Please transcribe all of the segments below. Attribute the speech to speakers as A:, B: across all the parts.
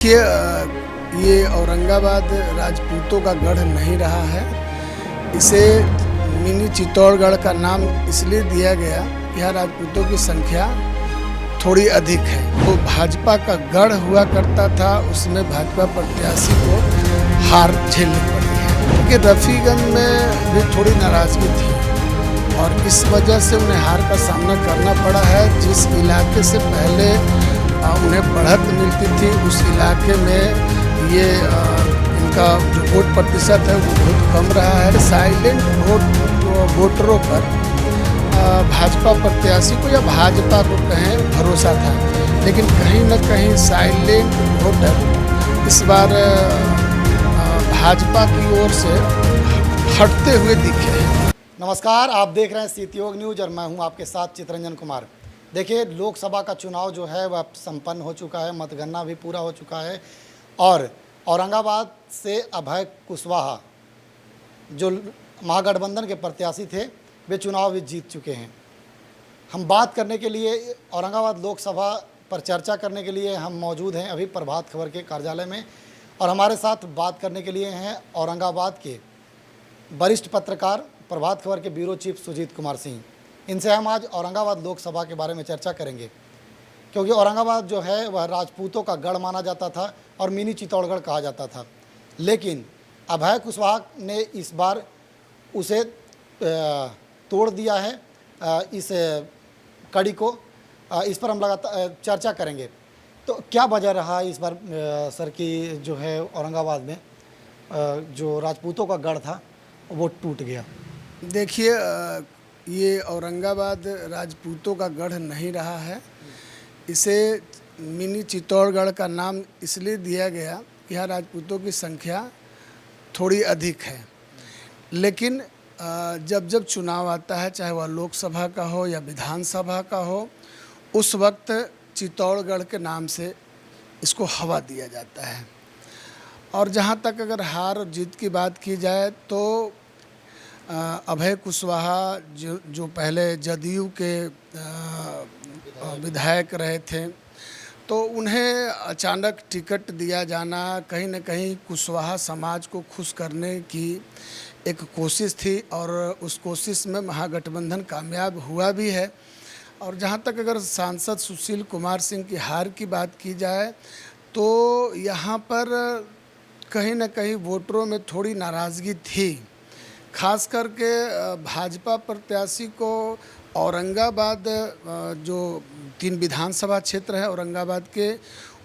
A: देखिए, ये औरंगाबाद राजपूतों का गढ़ नहीं रहा है। इसे मिनी चित्तौड़गढ़ का नाम इसलिए दिया गया कि यहाँ राजपूतों की संख्या थोड़ी अधिक है। तो भाजपा का गढ़ हुआ करता था, उसमें भाजपा प्रत्याशी को हार झेलनी पड़ी है, क्योंकि रफीगंज में भी थोड़ी नाराजगी थी और इस वजह से उन्हें हार का सामना करना पड़ा है। जिस इलाके से पहले उन्हें बढ़त मिलती थी, उस इलाके में ये इनका जो वोट प्रतिशत है वो बहुत कम रहा है। साइलेंट वोटरों पर भाजपा प्रत्याशी को या भाजपा को कहें भरोसा था, लेकिन कहीं न कहीं साइलेंट वोटर इस बार भाजपा की ओर से हटते हुए दिखे हैं।
B: नमस्कार, आप देख रहे हैं सीतियोग न्यूज़ और मैं हूं आपके साथ चितरंजन कुमार। देखिए, लोकसभा का चुनाव जो है वह संपन्न हो चुका है, मतगणना भी पूरा हो चुका है और औरंगाबाद से अभय कुशवाहा जो महागठबंधन के प्रत्याशी थे वे चुनाव भी जीत चुके हैं। हम बात करने के लिए औरंगाबाद लोकसभा पर चर्चा करने के लिए हम मौजूद हैं अभी प्रभात खबर के कार्यालय में, और हमारे साथ बात करने के लिए हैं औरंगाबाद के वरिष्ठ पत्रकार प्रभात खबर के ब्यूरो चीफ सुजीत कुमार सिंह। इनसे हम आज औरंगाबाद लोकसभा के बारे में चर्चा करेंगे, क्योंकि औरंगाबाद जो है वह राजपूतों का गढ़ माना जाता था और मिनी चित्तौड़गढ़ कहा जाता था, लेकिन अभय कुशवाहा ने इस बार उसे तोड़ दिया है। इस कड़ी को इस पर हम लगातार चर्चा करेंगे। तो क्या वजह रहा इस बार सर की जो है औरंगाबाद में जो राजपूतों का गढ़ था वो टूट गया?
A: देखिए, ये औरंगाबाद राजपूतों का गढ़ नहीं रहा है। इसे मिनी चित्तौड़गढ़ का नाम इसलिए दिया गया कि यहाँ राजपूतों की संख्या थोड़ी अधिक है, लेकिन जब जब चुनाव आता है, चाहे वह लोकसभा का हो या विधानसभा का हो, उस वक्त चित्तौड़गढ़ के नाम से इसको हवा दिया जाता है। और जहाँ तक अगर हार और जीत की बात की जाए तो अभय कुशवाहा जो पहले जदयू के विधायक रहे थे, तो उन्हें अचानक टिकट दिया जाना कहीं न कहीं कुशवाहा समाज को खुश करने की एक कोशिश थी और उस कोशिश में महागठबंधन कामयाब हुआ भी है। और जहाँ तक अगर सांसद सुशील कुमार सिंह की हार की बात की जाए तो यहाँ पर कहीं न कहीं वोटरों में थोड़ी नाराज़गी थी, खास करके भाजपा प्रत्याशी को औरंगाबाद जो 3 विधानसभा क्षेत्र है औरंगाबाद के,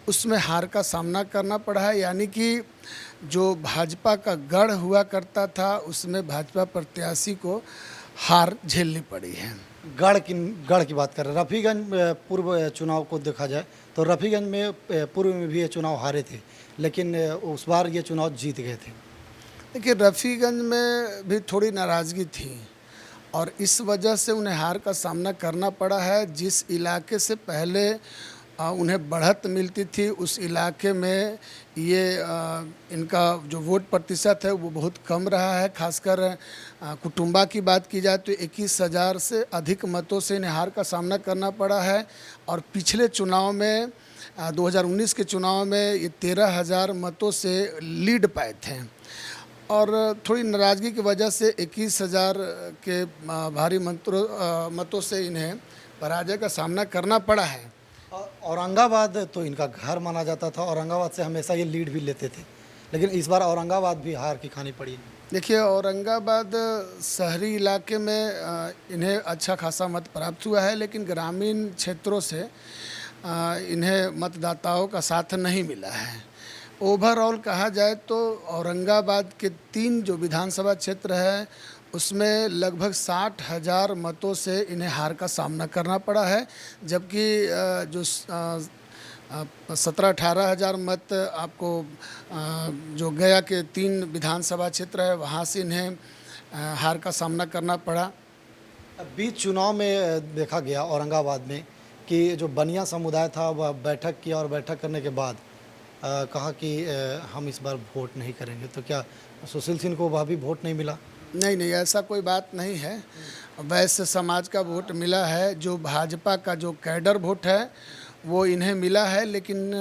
A: उसमें हार का सामना करना पड़ा है। यानी कि जो भाजपा का गढ़ हुआ करता था, उसमें भाजपा प्रत्याशी को हार झेलनी पड़ी है।
B: गढ़ की बात कर रहे हैं। रफीगंज पूर्व चुनाव को देखा जाए तो रफीगंज में पूर्व में भी ये चुनाव हारे थे, लेकिन उस बार ये चुनाव जीत गए थे।
A: देखिए, रफीगंज में भी थोड़ी नाराज़गी थी और इस वजह से उन्हें हार का सामना करना पड़ा है। जिस इलाके से पहले उन्हें बढ़त मिलती थी, उस इलाके में ये इनका जो वोट प्रतिशत है वो बहुत कम रहा है। खासकर कुटुंबा की बात की जाए तो 21,000 से अधिक मतों से इन्हें हार का सामना करना पड़ा है। और पिछले चुनाव में 2019 के चुनाव में ये 13,000 मतों से लीड पाए थे और थोड़ी नाराज़गी की वजह से 21,000 के भारी मतों से इन्हें पराजय का सामना करना पड़ा है।
B: औरंगाबाद तो इनका घर माना जाता था, औरंगाबाद से हमेशा ये लीड भी लेते थे, लेकिन इस बार औरंगाबाद भी हार की खानी पड़ी।
A: देखिए, औरंगाबाद शहरी इलाके में इन्हें अच्छा खासा मत प्राप्त हुआ है, लेकिन ग्रामीण क्षेत्रों से इन्हें मतदाताओं का साथ नहीं मिला है। ओवरऑल कहा जाए तो औरंगाबाद के 3 जो विधानसभा क्षेत्र है उसमें लगभग 60,000 मतों से इन्हें हार का सामना करना पड़ा है, जबकि जो 17-18 हज़ार मत आपको जो गया के 3 विधानसभा क्षेत्र है वहाँ से इन्हें हार का सामना करना पड़ा।
B: बीच चुनाव में देखा गया औरंगाबाद में कि जो बनिया समुदाय था वह बैठक किया और बैठक करने के बाद कहा कि हम इस बार वोट नहीं करेंगे। तो क्या सुशील सिंह को वह भी वोट नहीं मिला?
A: नहीं, ऐसा कोई बात नहीं है। वैश्य समाज का वोट मिला है। जो भाजपा का जो कैडर वोट है वो इन्हें मिला है, लेकिन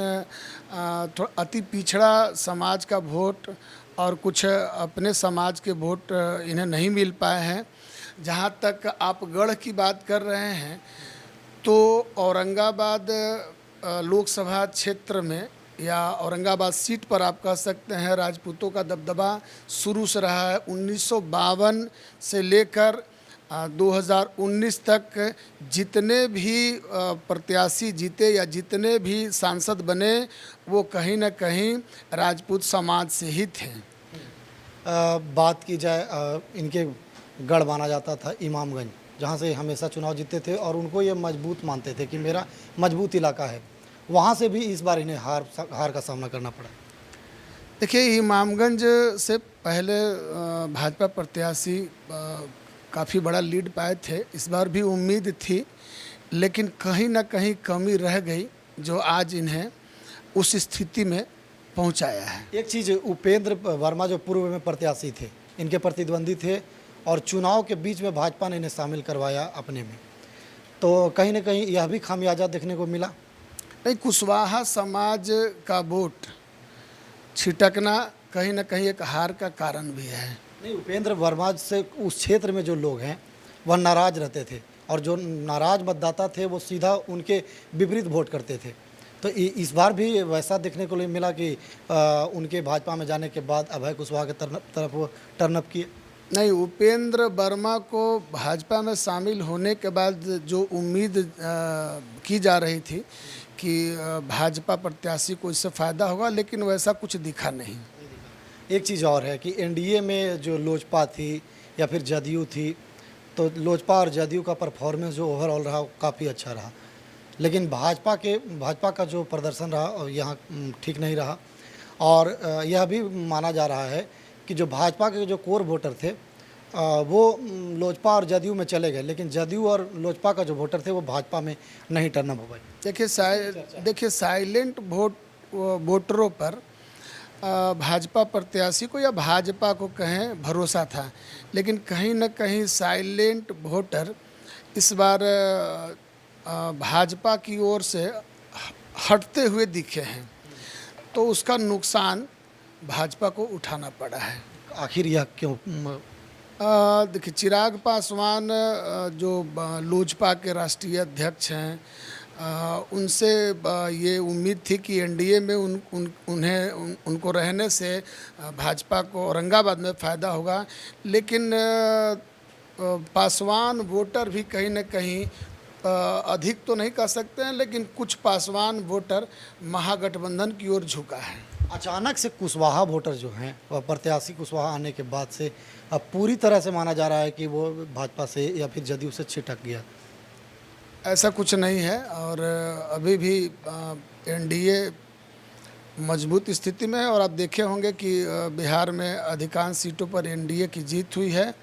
A: थोड़ा अति पिछड़ा समाज का वोट और कुछ अपने समाज के वोट इन्हें नहीं मिल पाए हैं। जहाँ तक आप गढ़ की बात कर रहे हैं, तो औरंगाबाद लोकसभा क्षेत्र में या औरंगाबाद सीट पर आप कह सकते हैं राजपूतों का दबदबा शुरू से रहा है। 1952 से लेकर 2019 तक जितने भी प्रत्याशी जीते या जितने भी सांसद बने, वो कहीं न कहीं राजपूत समाज से ही थे।
B: बात की जाए इनके गढ़ माना जाता था इमामगंज, जहाँ से हमेशा चुनाव जीतते थे और उनको ये मजबूत मानते थे कि मेरा मजबूत इलाका है। वहाँ से भी इस बार इन्हें हार का सामना करना पड़ा।
A: देखिए, इमामगंज से पहले भाजपा प्रत्याशी काफ़ी बड़ा लीड पाए थे। इस बार भी उम्मीद थी, लेकिन कहीं ना कहीं कमी रह गई जो आज इन्हें उस स्थिति में पहुंचाया है।
B: एक चीज़, उपेंद्र वर्मा जो पूर्व में प्रत्याशी थे, इनके प्रतिद्वंदी थे और चुनाव के बीच में भाजपा ने इन्हें शामिल करवाया अपने में, तो कहीं ना कहीं यह भी खामियाजा देखने को मिला।
A: नहीं, कुशवाहा समाज का वोट छिटकना कहीं ना कहीं एक हार का कारण भी है।
B: नहीं, उपेंद्र वर्मा से उस क्षेत्र में जो लोग हैं वह नाराज रहते थे और जो नाराज मतदाता थे वो सीधा उनके विपरीत वोट करते थे। तो इस बार भी वैसा देखने को मिला कि उनके भाजपा में जाने के बाद अभय कुशवाहा के तरफ वो टर्नअप किए।
A: नहीं, उपेंद्र वर्मा को भाजपा में शामिल होने के बाद जो उम्मीद की जा रही थी कि भाजपा प्रत्याशी को इससे फ़ायदा होगा, लेकिन वैसा कुछ दिखा नहीं।
B: एक चीज़ और है कि एनडीए में जो लोजपा थी या फिर जदयू थी, तो लोजपा और जदयू का परफॉर्मेंस जो ओवरऑल रहा वो काफ़ी अच्छा रहा, लेकिन भाजपा का जो प्रदर्शन रहा यहाँ ठीक नहीं रहा। और यह भी माना जा रहा है कि जो भाजपा के जो कोर वोटर थे वो लोजपा और जदयू में चले गए, लेकिन जदयू और लोजपा का जो वोटर थे वो भाजपा में नहीं टर्नअप हो गए।
A: देखिए, साइलेंट वोटरों पर भाजपा प्रत्याशी को या भाजपा को कहें भरोसा था, लेकिन कहीं न कहीं साइलेंट वोटर इस बार भाजपा की ओर से हटते हुए दिखे हैं, तो उसका नुकसान भाजपा को उठाना पड़ा है।
B: आखिर यह क्यों?
A: देखिए, चिराग पासवान जो लोजपा के राष्ट्रीय अध्यक्ष हैं, उनसे ये उम्मीद थी कि एनडीए में उनको रहने से भाजपा को औरंगाबाद में फ़ायदा होगा, लेकिन पासवान वोटर भी कहीं न कहीं अधिक तो नहीं कह सकते हैं, लेकिन कुछ पासवान वोटर महागठबंधन की ओर झुका है।
B: अचानक से कुशवाहा वोटर जो हैं वह प्रत्याशी कुशवाहा आने के बाद से अब पूरी तरह से माना जा रहा है कि वो भाजपा से या फिर जदयू से छिटक गया।
A: ऐसा कुछ नहीं है, और अभी भी एनडीए मजबूत स्थिति में है। और आप देखे होंगे कि बिहार में अधिकांश सीटों पर एनडीए की जीत हुई है,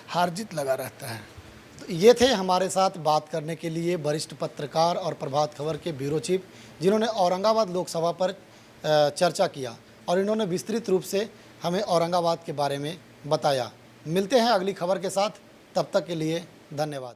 A: हार जीत लगा रहता है।
B: तो ये थे हमारे साथ बात करने के लिए वरिष्ठ पत्रकार और प्रभात खबर के ब्यूरो चीफ, जिन्होंने औरंगाबाद लोकसभा पर चर्चा किया और इन्होंने विस्तृत रूप से हमें औरंगाबाद के बारे में बताया। मिलते हैं अगली खबर के साथ, तब तक के लिए धन्यवाद।